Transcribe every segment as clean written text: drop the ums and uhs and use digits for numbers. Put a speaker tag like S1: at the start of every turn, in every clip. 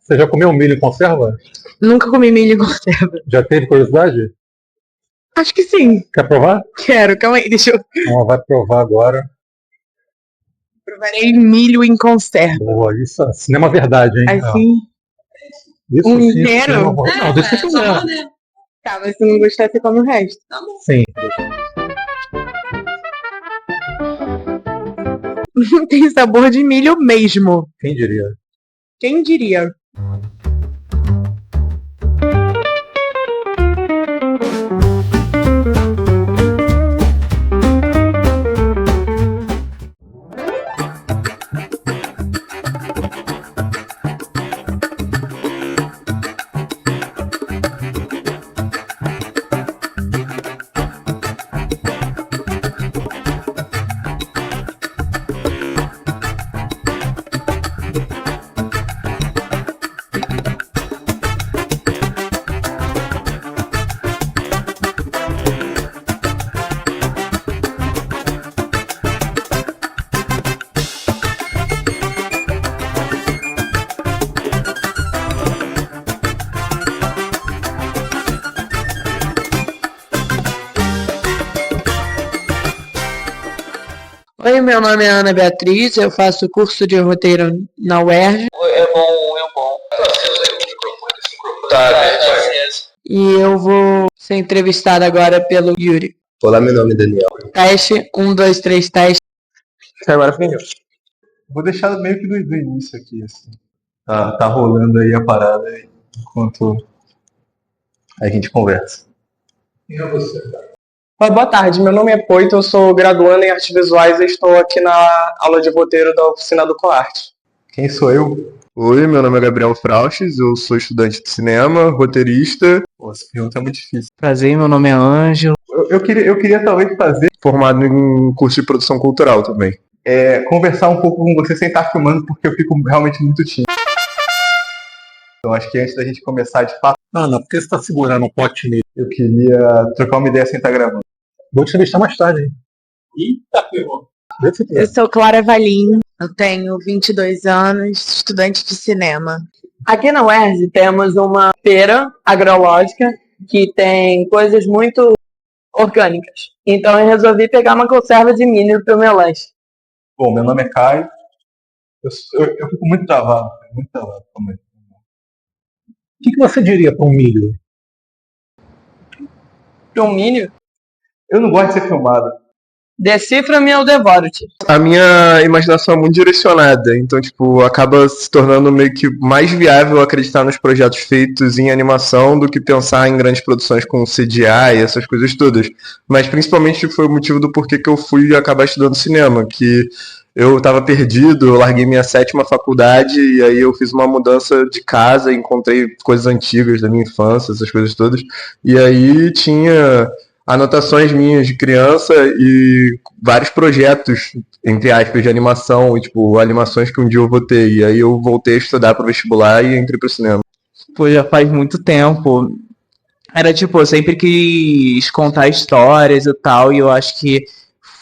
S1: Você já comeu milho em conserva?
S2: Nunca comi milho em conserva.
S1: Já teve curiosidade?
S2: Acho que sim.
S1: Quer provar?
S2: Quero, calma aí, deixa eu...
S1: Ela vai provar agora.
S2: Provarei milho em conserva.
S1: Boa, isso é cinema verdade, hein?
S2: Assim,
S1: Isso
S2: um
S1: sim,
S2: inteiro?
S1: cinema... Não, deixa eu
S3: só,
S1: ver.
S3: né?
S2: tá, mas se não gostar, você come o resto.
S3: Tá bom.
S1: Sim.
S2: Não tem sabor de milho mesmo.
S1: Quem diria?
S2: Quem diria? Oi, meu nome é Ana Beatriz, eu faço curso de roteiro na UERJ.
S4: É bom. Tá,
S2: E eu vou ser entrevistada agora pelo Yuri.
S5: Olá, meu nome é Daniel.
S2: Teste, 1, 2, 3, teste.
S4: agora fica
S1: Vou deixar meio que do início aqui, assim. Tá rolando aí a parada enquanto a gente conversa. Quem é você?
S4: Boa tarde, meu nome é Poito, eu sou graduando em artes visuais e estou aqui na aula de roteiro da oficina do Coarte.
S1: Quem sou eu?
S5: Oi, meu nome é Gabriel Frauches, eu sou estudante de cinema, roteirista,
S1: Pô, essa pergunta é muito difícil.
S2: Prazer, meu nome é Ângelo.
S1: Eu queria talvez fazer,
S5: formado em curso de produção cultural também.
S1: conversar um pouco com você sem estar filmando, porque eu fico realmente muito tímido. Então acho que antes da gente começar de fato... Não, porque você tá segurando um pote mesmo. Eu queria trocar uma ideia sem estar gravando. Vou te entrevistar mais tarde, hein? Eita, ferrou.
S2: Eu sou Clara Valim, eu tenho 22 anos, estudante de cinema.
S6: Aqui na UERJ temos uma feira agrológica que tem coisas muito orgânicas. Então eu resolvi pegar uma conserva de milho para o meu lanche.
S1: Bom, meu nome é Caio. Eu fico muito travado também. O que você diria para um milho?
S6: Para um milho?
S1: Eu não gosto de ser filmado.
S6: Decifra-me ou devoro-te.
S5: A minha imaginação é muito direcionada, então, acaba se tornando meio que mais viável acreditar nos projetos feitos em animação do que pensar em grandes produções com CGI e essas coisas todas. Mas, principalmente, foi o motivo do porquê que eu fui acabar estudando cinema, que eu estava perdido, eu larguei minha 7ª faculdade e aí eu fiz uma mudança de casa, encontrei coisas antigas da minha infância, essas coisas todas, e aí tinha anotações minhas de criança e vários projetos, entre aspas, de animação, e, animações que um dia eu vou ter. E aí eu voltei a estudar para o vestibular e entrei para o cinema.
S7: Pô, já faz muito tempo. Era eu sempre quis contar histórias e tal, e eu acho que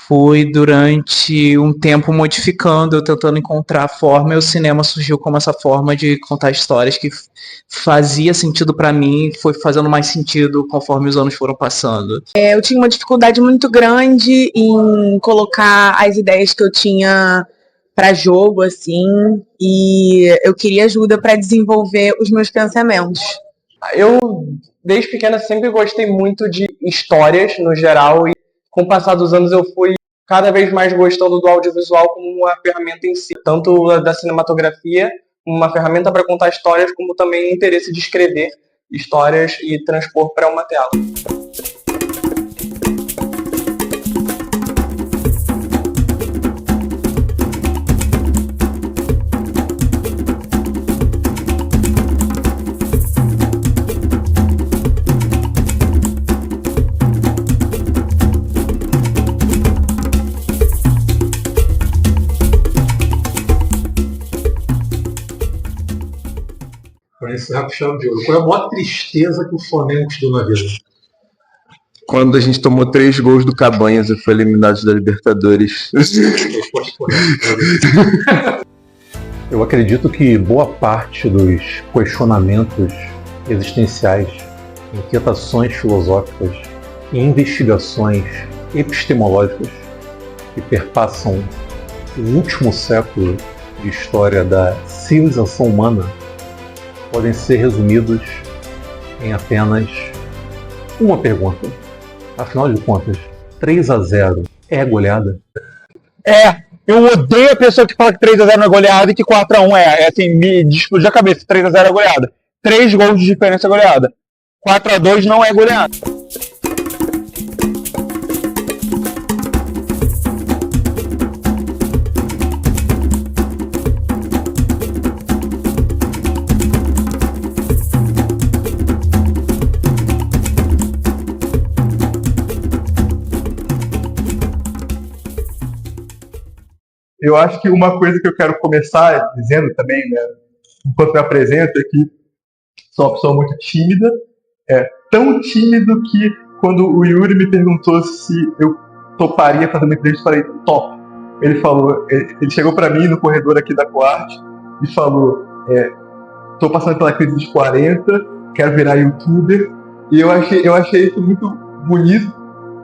S7: fui durante um tempo modificando, eu tentando encontrar a forma, e o cinema surgiu como essa forma de contar histórias que fazia sentido pra mim, foi fazendo mais sentido conforme os anos foram passando.
S2: Eu tinha uma dificuldade muito grande em colocar as ideias que eu tinha para jogo, assim, e eu queria ajuda para desenvolver os meus pensamentos.
S4: Eu, desde pequena, sempre gostei muito de histórias, no geral, e com o passar dos anos eu fui cada vez mais gostando do audiovisual como uma ferramenta em si, tanto da cinematografia, uma ferramenta para contar histórias, como também o interesse de escrever histórias e transpor para uma tela.
S1: Para encerrar com chave de ouro, qual é a maior tristeza que o Flamengo te deu na vida?
S5: Quando a gente tomou 3 gols do Cabanhas e foi eliminado da Libertadores.
S3: Eu acredito que boa parte dos questionamentos existenciais, inquietações filosóficas e investigações epistemológicas que perpassam o último século de história da civilização humana podem ser resumidos em apenas uma pergunta. Afinal de contas, 3-0 é goleada?
S8: Eu odeio a pessoa que fala que 3-0 não é goleada e que 4-1 é. Assim, me explodiu a cabeça. 3-0 é goleada. 3 gols de diferença é goleada. 4-2 não é goleada.
S1: Eu acho que uma coisa que eu quero começar dizendo também, né, enquanto me apresento, é que sou uma pessoa muito tímida, tão tímido que quando o Yuri me perguntou se eu toparia fazer uma entrevista, eu falei, top. Ele falou, ele chegou para mim no corredor aqui da Coarte e falou, tô passando pela crise dos 40, quero virar youtuber, e eu achei isso muito bonito,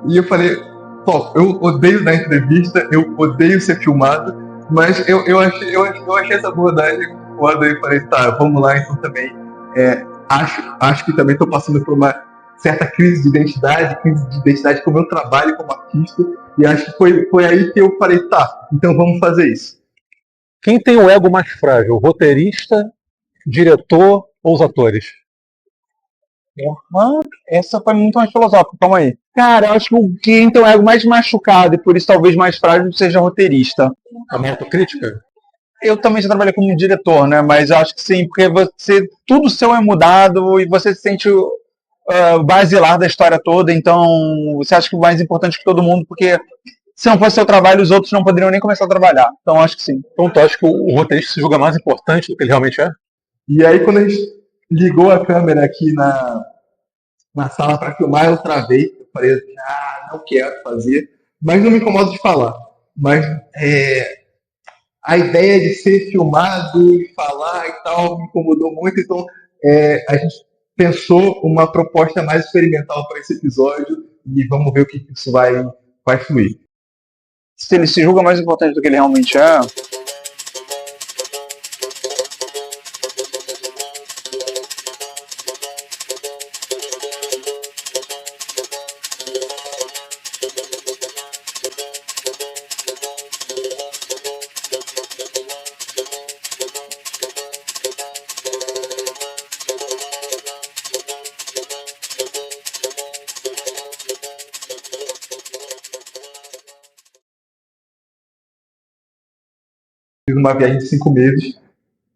S1: e eu falei, top, eu odeio dar entrevista, eu odeio ser filmado, mas eu achei essa abordagem foda e falei, tá, vamos lá então também. Acho que também estou passando por uma certa crise de identidade com o meu trabalho como artista, e acho que foi aí que eu falei, tá, então vamos fazer isso.
S3: Quem tem o ego mais frágil, o roteirista, diretor ou os atores?
S8: Essa foi muito mais filosófica, calma aí. Cara, eu acho que quem tem o ego mais machucado e por isso talvez mais frágil seja roteirista.
S3: A minha autocrítica?
S8: Eu também já trabalhei como diretor, né? Mas eu acho que sim, porque tudo seu é mudado e você se sente basilar da história toda, então você acha que o mais importante que todo mundo, porque se não fosse seu trabalho, os outros não poderiam nem começar a trabalhar. Então eu acho que sim.
S3: Então tu acha que o roteirista se julga mais importante do que ele realmente é?
S1: E aí quando a gente ligou a câmera aqui na sala para filmar, eu travei, eu falei, não quero fazer, mas não me incomodo de falar. Mas a ideia de ser filmado e falar e tal me incomodou muito, então a gente pensou uma proposta mais experimental para esse episódio e vamos ver o que isso vai fluir.
S8: Se ele se julga mais importante do que ele realmente é,
S1: Fiz uma viagem de 5 meses,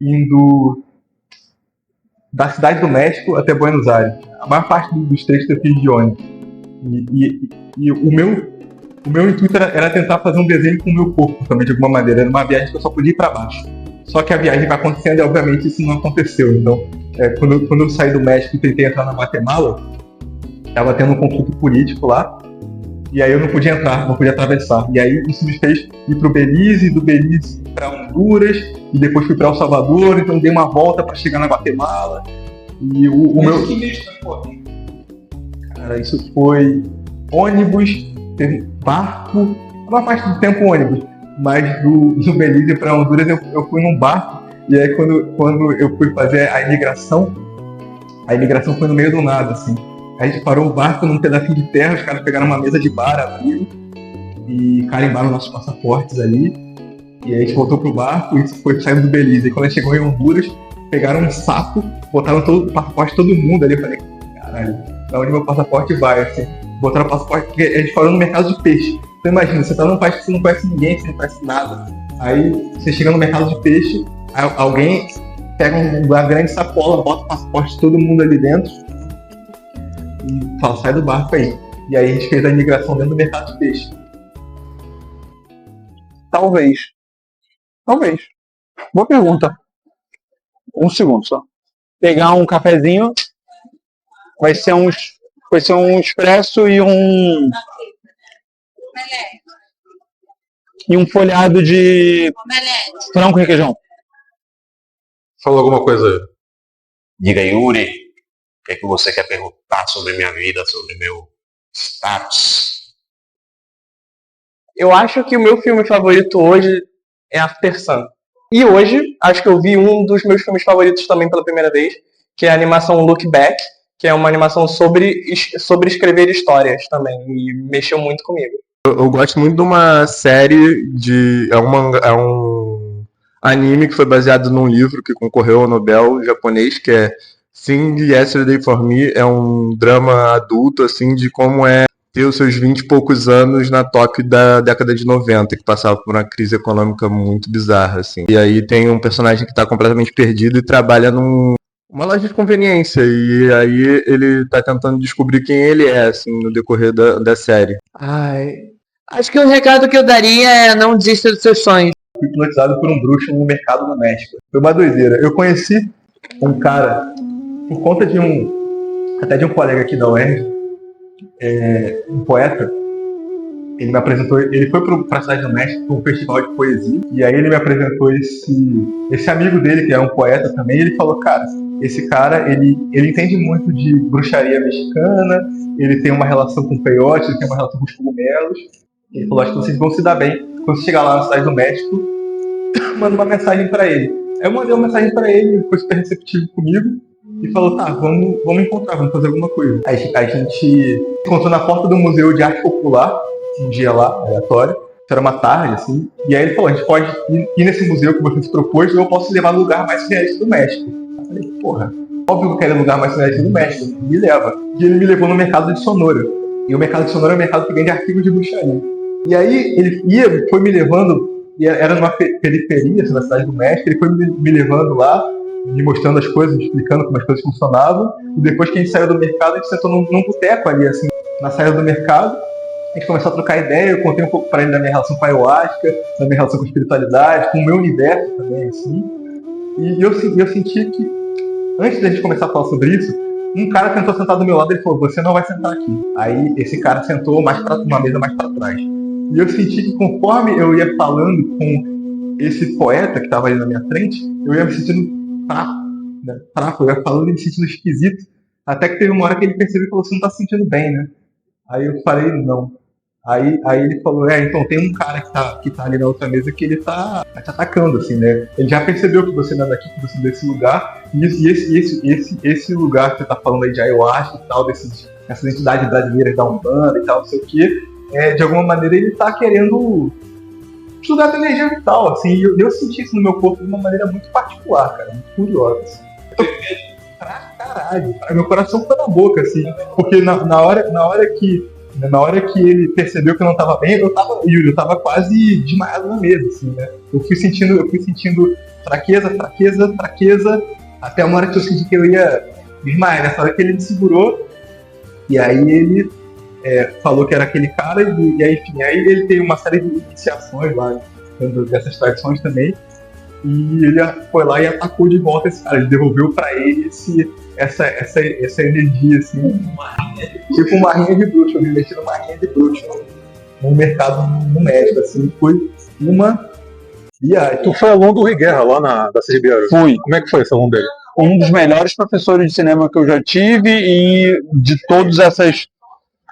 S1: indo da cidade do México até Buenos Aires. A maior parte dos trechos eu fiz de ônibus. E o meu intuito era tentar fazer um desenho com o meu corpo também, de alguma maneira. Era uma viagem que eu só podia ir para baixo. Só que a viagem vai acontecendo e, obviamente, isso não aconteceu. Então, quando eu saí do México e tentei entrar na Guatemala, estava tendo um conflito político lá. E aí eu não podia entrar, não podia atravessar. E aí isso me fez ir para o Belize, do Belize para Honduras, e depois fui para El Salvador, então dei uma volta para chegar na Guatemala. E o meu... Que mês foi? Cara, isso foi ônibus, teve barco, uma parte do tempo ônibus, mas do Belize para Honduras eu fui num barco, e aí quando eu fui fazer a imigração foi no meio do nada, assim. A gente parou o barco num pedacinho de terra, os caras pegaram uma mesa de bar, abriram e carimbaram nossos passaportes ali. E aí a gente voltou pro barco e foi saindo do Belize. E quando a gente chegou em Honduras, pegaram um saco, botaram o passaporte de todo mundo ali. Eu falei, caralho, pra onde meu passaporte vai? Assim, botaram o passaporte, porque a gente parou no mercado de peixe. Então imagina, você tá num país que você não conhece ninguém, você não conhece nada. Aí você chega no mercado de peixe, alguém pega uma grande sacola, bota o passaporte de todo mundo ali dentro e fala, sai do barco aí. E aí a gente fez a imigração dentro do mercado de peixe.
S8: talvez. Boa pergunta. Um segundo só. Pegar um cafezinho, vai ser um expresso e um folhado de frango com requeijão.
S3: Falou alguma coisa?
S9: Diga, Yuri, o que é que você quer perguntar sobre minha vida, sobre meu status?
S4: Eu acho que o meu filme favorito hoje é After Sun. E hoje, acho que eu vi um dos meus filmes favoritos também pela primeira vez, que é a animação Look Back, que é uma animação sobre escrever histórias também, e mexeu muito comigo.
S5: Eu gosto muito de uma série é um anime que foi baseado num livro que concorreu ao Nobel japonês, que é Sing Yesterday for Me. É um drama adulto, assim, de como é ter os seus 20 e poucos anos na Tóquio da década de 90, que passava por uma crise econômica muito bizarra, assim. E aí tem um personagem que está completamente perdido e trabalha numa loja de conveniência, e aí ele tá tentando descobrir quem ele é, assim, no decorrer da série.
S6: Ai, acho que o recado que eu daria é não desista dos seus sonhos.
S1: Fui hipnotizado por um bruxo no mercado no México. Foi uma doideira. Eu conheci um cara por conta de um colega aqui da UERJ, um poeta. Ele me apresentou, ele foi pra cidade do México para um festival de poesia, e aí ele me apresentou esse amigo dele, que é um poeta também, e ele falou, cara, esse cara, ele entende muito de bruxaria mexicana, ele tem uma relação com peiote, ele tem uma relação com os cogumelos. Ele falou, acho que vocês vão se dar bem. Quando você chegar lá na cidade do México, manda uma mensagem pra ele. Aí eu mandei uma mensagem pra ele, ele foi super receptivo comigo, e falou, tá, vamos encontrar, vamos fazer alguma coisa. Aí a gente se encontrou na porta do Museu de Arte Popular, um dia lá, aleatório, era uma tarde, assim, e aí ele falou, a gente pode ir nesse museu que você se propôs, ou eu posso levar no lugar mais surrealista do México. Eu falei, porra, óbvio que eu quero o lugar mais surrealista do México, me leva. E ele me levou no mercado de Sonora. E o mercado de Sonora é um mercado que vende artigos de bruxaria. E aí ele foi me levando, e era numa periferia, assim, na cidade do México, ele foi me levando lá, me mostrando as coisas, me explicando como as coisas funcionavam, e depois que a gente saiu do mercado, a gente sentou num boteco ali, assim, na saída do mercado. A gente começou a trocar ideia, eu contei um pouco pra ele da minha relação com a ayahuasca, da minha relação com a espiritualidade, com o meu universo também, assim. E eu senti que, antes da gente começar a falar sobre isso, um cara tentou sentar do meu lado e ele falou, você não vai sentar aqui. Aí esse cara sentou uma mesa mais pra trás. E eu senti que conforme eu ia falando com esse poeta que estava ali na minha frente, eu ia me sentindo fraco, eu ia falando e me sentindo esquisito. Até que teve uma hora que ele percebeu e falou, você não tá se sentindo bem, né? Aí eu falei, não. Aí ele falou, então tem um cara que tá ali na outra mesa que ele tá te atacando, assim, né? Ele já percebeu que você não é daqui, que você não é desse lugar, e esse lugar que você tá falando aí de ayahuasca e tal, essas entidades brasileiras da Umbanda e tal, não sei o quê, de alguma maneira ele tá querendo estudar a energia vital, assim, e eu senti isso no meu corpo de uma maneira muito particular, cara, muito curiosa, assim. Pra caralho, meu coração ficou na boca, assim, porque na hora que ele percebeu que eu não tava bem, eu tava quase desmaiado na mesa, assim, né? Eu fui sentindo fraqueza, até uma hora que eu senti que eu ia desmaiar. Nessa hora que ele me segurou, e aí ele falou que era aquele cara, e aí, enfim, aí ele tem uma série de iniciações lá, dessas tradições também, e ele foi lá e atacou de volta esse cara, ele devolveu pra ele essa energia, assim, tipo uma rinha de bruxo. Eu me meti numa rinha de bruxo no mercado no México, assim, foi uma viagem.
S3: Tu foi aluno do Rui Guerra lá da Ribeiro?
S8: Fui.
S3: Como é que foi esse aluno dele?
S8: Um dos melhores professores de cinema que eu já tive, e de todas essas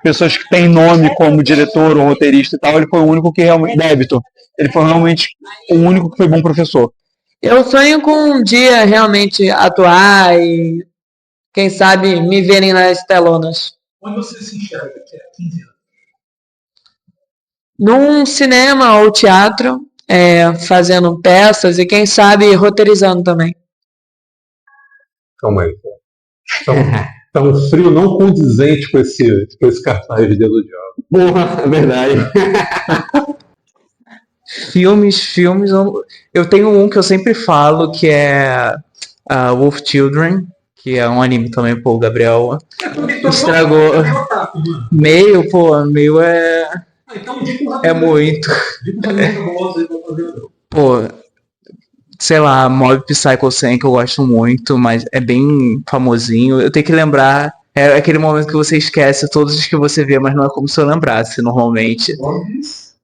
S8: pessoas que têm nome como diretor ou roteirista e tal, ele foi o único que realmente... Débito. Ele foi realmente o único que foi bom professor.
S6: Eu sonho com um dia realmente atuar e, quem sabe, me verem nas telonas.
S1: Onde você se enxerga daqui a 15 anos?
S6: Num cinema ou teatro, fazendo peças e, quem sabe, roteirizando também.
S3: Calma aí. Tá um frio não condizente com esse cartaz de Dedo do Diabo.
S9: Porra, é verdade.
S7: Filmes, eu tenho um que eu sempre falo, que é Wolf Children, que é um anime também, pô, o Gabriel estragou. Meio é muito. Pô, sei lá, Mob Psycho 100, que eu gosto muito, mas é bem famosinho. Eu tenho que lembrar, é aquele momento que você esquece todos os que você vê, mas não é como se eu lembrasse normalmente.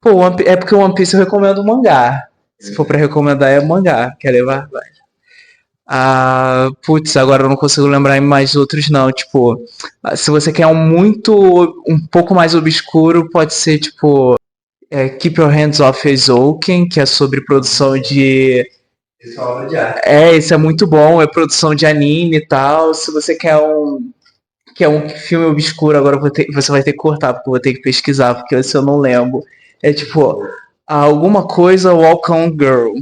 S7: Pô, é porque o One Piece eu recomendo o mangá. Se for pra recomendar, é o mangá. Quer levar? Vai. Putz, agora eu não consigo lembrar em mais outros não, tipo, se você quer um pouco mais obscuro, pode ser tipo Keep Your Hands Off Eizouken, que é sobre produção de...
S1: Isso é uma obra de arte.
S7: Esse é muito bom, é produção de anime e tal. Se você quer um filme obscuro, agora você vai ter que cortar, porque eu vou ter que pesquisar, porque esse eu não lembro. É tipo, alguma coisa Walk On Girl.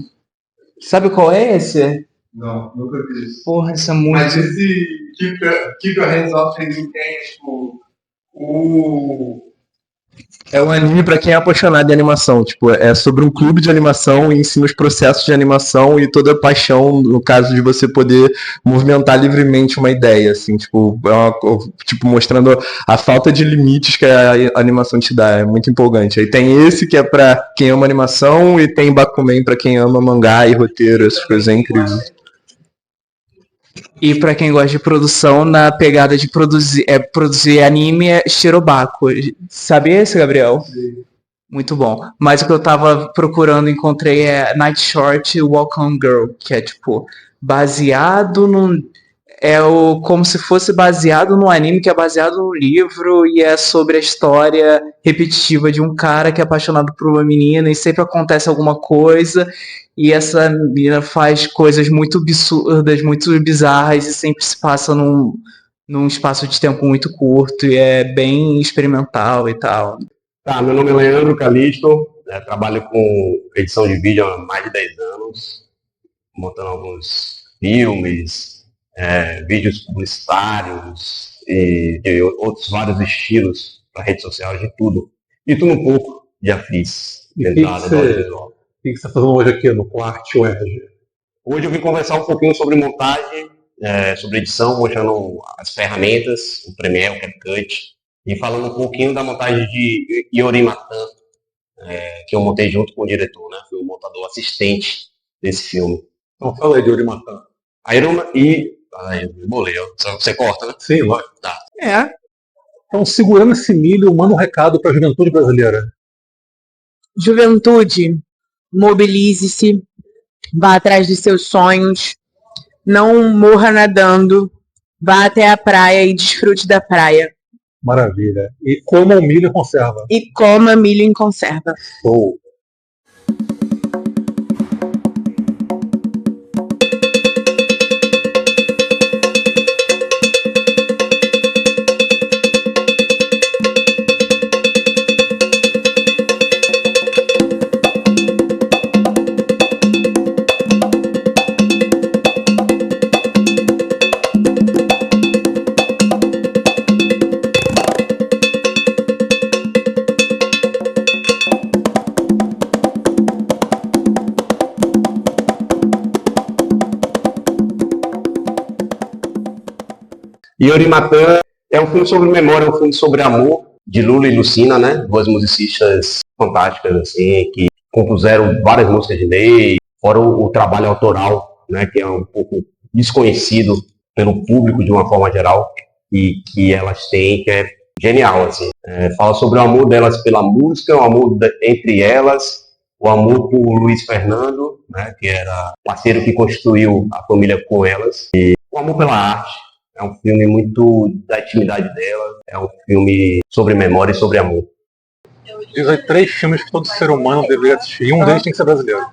S7: Sabe qual é esse?
S1: Não, nunca vi isso.
S7: Porra, isso é muito...
S1: Mas esse Keep Your Hands Off Eizouken é tipo
S5: É um anime pra quem é apaixonado em animação. Tipo, é sobre um clube de animação e ensina os processos de animação e toda a paixão, no caso de você poder movimentar livremente uma ideia, assim, tipo, mostrando a falta de limites que a animação te dá. É muito empolgante. Aí tem esse que é pra quem ama animação e tem Bakuman pra quem ama mangá e roteiro, essas coisas, é incrível.
S7: E pra quem gosta de produção, na pegada de produzir anime, é Shirobako. Sabe esse, Gabriel?
S1: Sim.
S7: Muito bom. Mas o que eu tava procurando, encontrei Night Short Walk On Girl, que é tipo, baseado num... como se fosse baseado num anime que é baseado num livro e é sobre a história repetitiva de um cara que é apaixonado por uma menina e sempre acontece alguma coisa e essa menina faz coisas muito absurdas, muito bizarras e sempre se passa num espaço de tempo muito curto e é bem experimental e tal.
S9: Tá, meu nome é Leandro Calisto, trabalho com edição de vídeo há mais de 10 anos, montando alguns filmes, vídeos publicitários e outros vários estilos para redes sociais, de tudo. E tudo um pouco já fiz entrada do audiovisual.
S3: O que você está fazendo hoje aqui no Quarto UERJ?
S9: Hoje eu vim conversar um pouquinho sobre montagem, sobre edição, mostrando as ferramentas, o Premiere, o CapCut, e falando um pouquinho da montagem de Yorimatan, que eu montei junto com o diretor, né? Fui o montador assistente desse filme.
S3: Então fala aí de Yorimatan.
S9: Bolei, você corta, né?
S3: Sim, lógico.
S9: Tá.
S3: Então, segurando esse milho, manda um recado para a juventude brasileira.
S2: Juventude, mobilize-se, vá atrás dos seus sonhos, não morra nadando, vá até a praia e desfrute da praia.
S3: Maravilha. E coma o milho em conserva.
S2: E coma milho em conserva.
S3: Show.
S9: Yorimatan é um filme sobre memória, é um filme sobre amor, de Lula e Lucina, né? Duas musicistas fantásticas, assim, que compuseram várias músicas de lei, fora o trabalho autoral, né? Que é um pouco desconhecido pelo público de uma forma geral, e que elas têm, que é genial, assim. Fala sobre o amor delas pela música, o amor entre elas, o amor por Luiz Fernando, né? Que era o parceiro que construiu a família com elas, e o amor pela arte. É um filme muito da intimidade dela, é um filme sobre memória e sobre amor.
S3: Diz aí 3 filmes que todo ser humano deveria assistir, e um deles tem que ser brasileiro.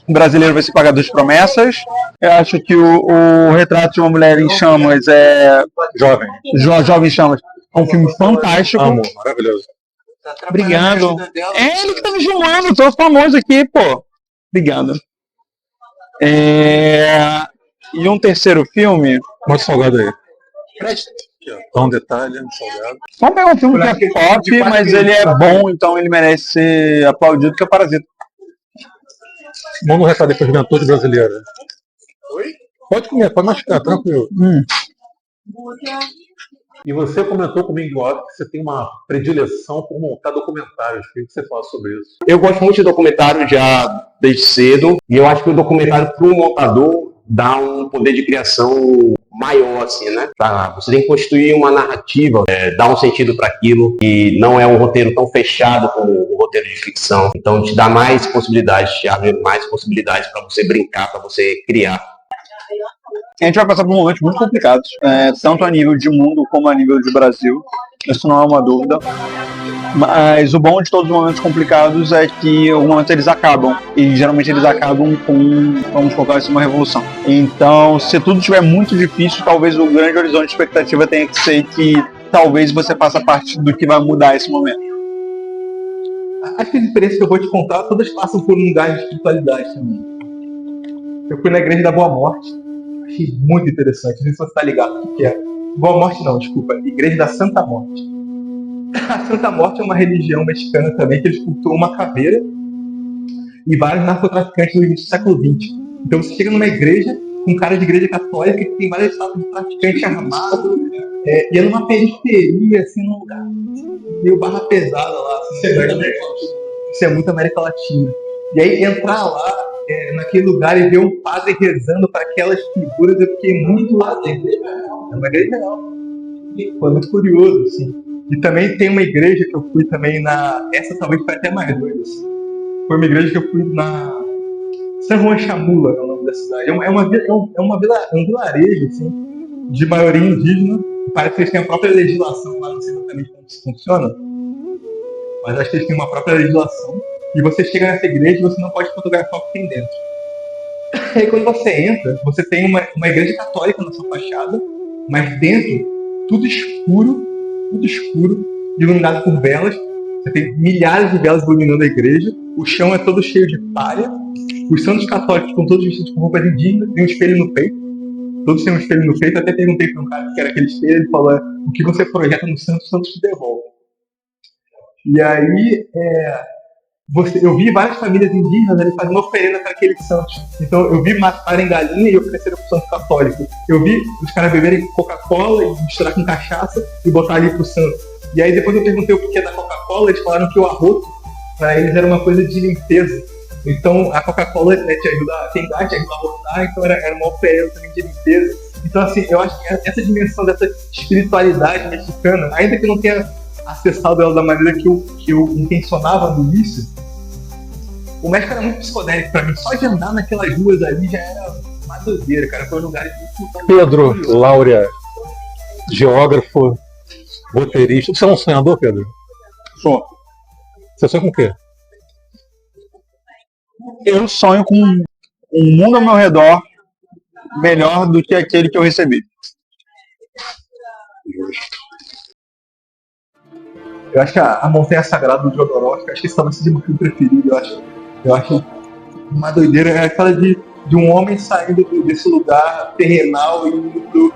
S8: O brasileiro vai ser Pagador de Promessas. Eu acho que o Retrato de uma Mulher em Chamas é...
S3: Jovem.
S8: Jovem em Chamas. É um filme fantástico.
S3: Amo, maravilhoso.
S8: Obrigado. É ele que tá me filmando, tô famoso aqui, pô. Obrigado. E um terceiro filme...
S3: Mostra o salgado aí. Dá um detalhe, salgado.
S8: Vamos pegar um filme que é pop, mas ele é bom, então ele merece ser aplaudido, que é o Parasita.
S3: Manda um recado aí pra juventude brasileira. Oi? Pode comer, pode machucar, tranquilo. E você comentou comigo ontem que você tem uma predileção por montar documentários. O que você fala sobre isso?
S9: Eu gosto muito de documentário já desde cedo, e eu acho que o documentário para o montador dá um poder de criação maior, assim, né? Você tem que construir uma narrativa, dar um sentido para aquilo, e não é um roteiro tão fechado como um roteiro de ficção. Então, te dá mais possibilidades, te abre mais possibilidades para você brincar, para você criar.
S8: A gente vai passar por momentos muito complicados, tanto a nível de mundo como a nível de Brasil. Isso não é uma dúvida. Mas o bom de todos os momentos complicados é que em algum momento eles acabam. E geralmente eles acabam com, vamos colocar isso, uma revolução. Então, se tudo estiver muito difícil, talvez o grande horizonte de expectativa tenha que ser que talvez você faça parte do que vai mudar esse momento.
S1: Acho que as experiências que eu vou te contar, todas passam por um lugar de espiritualidade também. Eu fui na Igreja da Boa Morte, achei muito interessante, não sei se você está ligado o que é. Boa Morte não, desculpa, Igreja da Santa Morte. A Santa Morte é uma religião mexicana também, que eles cultuam uma caveira e vários narcotraficantes no início do século XX. Então você chega numa igreja, com um cara de igreja católica, que tem várias estátuas de traficante armado, e é numa periferia, assim, num lugar meio barra pesada lá. Isso é muito América Latina. E aí entrar lá, naquele lugar e ver um padre rezando para aquelas figuras, eu fiquei muito lá dentro. É uma igreja real. Foi muito curioso, assim. E também tem uma igreja que eu fui também essa talvez foi até mais doida, assim. Foi uma igreja que eu fui na San Juan Chamula, é o nome da cidade. É um vilarejo, assim, de maioria indígena. Parece que eles têm a própria legislação lá, não sei exatamente como isso funciona, mas acho que eles têm uma própria legislação. E você chega nessa igreja e você não pode fotografar o que tem dentro. E aí quando você entra, você tem uma igreja católica na sua fachada, mas dentro, tudo escuro, iluminado por velas. Você tem milhares de velas iluminando a igreja. O chão é todo cheio de palha. Os santos católicos estão todos vestidos com roupas indígenas, tem um espelho no peito. Todos têm um espelho no peito. Até perguntei para um cara que era aquele espelho, ele falou: o que você projeta no santo, o santo te devolve. E aí, eu vi várias famílias indígenas ali fazendo oferenda para aqueles santos. Então eu vi matarem galinha e ofereceram para o santo católico. Eu vi os caras beberem Coca-Cola e misturar com cachaça e botar ali para o santo. E aí depois eu perguntei o porquê da Coca-Cola, eles falaram que o arroto para eles era uma coisa de limpeza. Então a Coca-Cola te ajuda, tem gás, te ajuda a rotar, então era uma oferenda também de limpeza. Então assim, eu acho que essa dimensão dessa espiritualidade mexicana, ainda que eu não tenha acessado ela da maneira que eu intencionava no início, o México era muito psicodélico pra mim. Só de andar naquelas ruas ali já era uma doideira, cara. Foi um lugar muito...
S3: Pedro Laura, geógrafo, roteirista. Você é um sonhador, Pedro?
S8: Sou.
S3: Você sonha com o quê?
S8: Eu sonho com um mundo ao meu redor melhor do que aquele que eu recebi.
S1: Eu acho que a Montanha Sagrada do Jodorowsky, acho que esse talvez seja o meu filme preferido. Eu acho uma doideira, é aquela de um homem saindo desse lugar terrenal e indo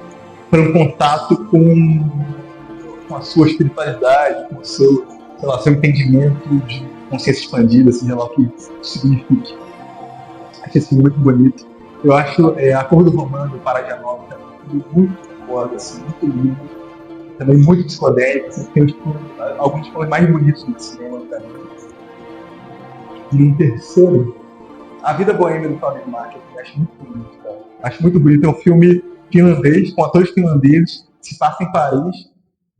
S1: para um contato com a sua espiritualidade, com o seu entendimento de consciência expandida, seja lá o que isso signifique. Acho esse filme muito bonito. Eu acho A Cor do Romano, do Parajanov, muito foda, assim, muito lindo. Também muito psicodélico, assim, tem alguns filmes mais bonitos do cinema também. E um terceiro, A Vida Boêmia do Fabio Marques, eu acho muito bonito, cara. Acho muito bonito, é um filme finlandês, com atores finlandeses, se passa em Paris,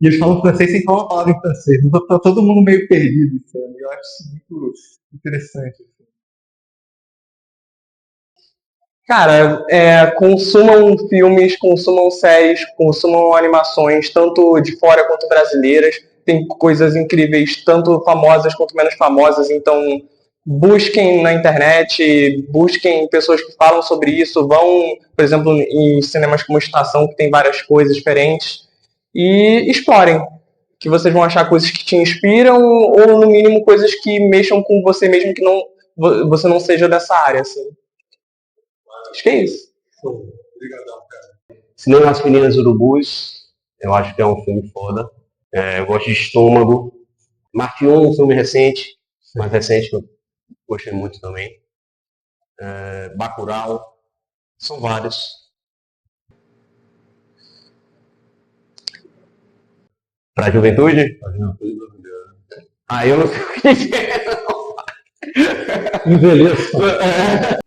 S1: e eles falam francês sem falar uma palavra em francês. Então tá todo mundo meio perdido, assim, eu acho isso muito interessante. Assim.
S4: Cara, consumam filmes, consumam séries, consumam animações, tanto de fora quanto brasileiras. Tem coisas incríveis, tanto famosas quanto menos famosas. Então, busquem na internet, busquem pessoas que falam sobre isso. Vão, por exemplo, em cinemas como Estação, que tem várias coisas diferentes. E explorem, que vocês vão achar coisas que te inspiram ou, no mínimo, coisas que mexam com você mesmo, que você não seja dessa área, assim. Acho que é isso.
S1: Obrigadão, cara.
S9: Cinema das Meninas Urubus, eu acho que é um filme foda. Eu gosto de Estômago. Marte 1, um filme recente, mais recente, que eu gostei muito também. Bacurau, são vários. Pra juventude?
S3: Pra juventude brasileira.
S9: Eu não sei o que é.
S3: Envelheça.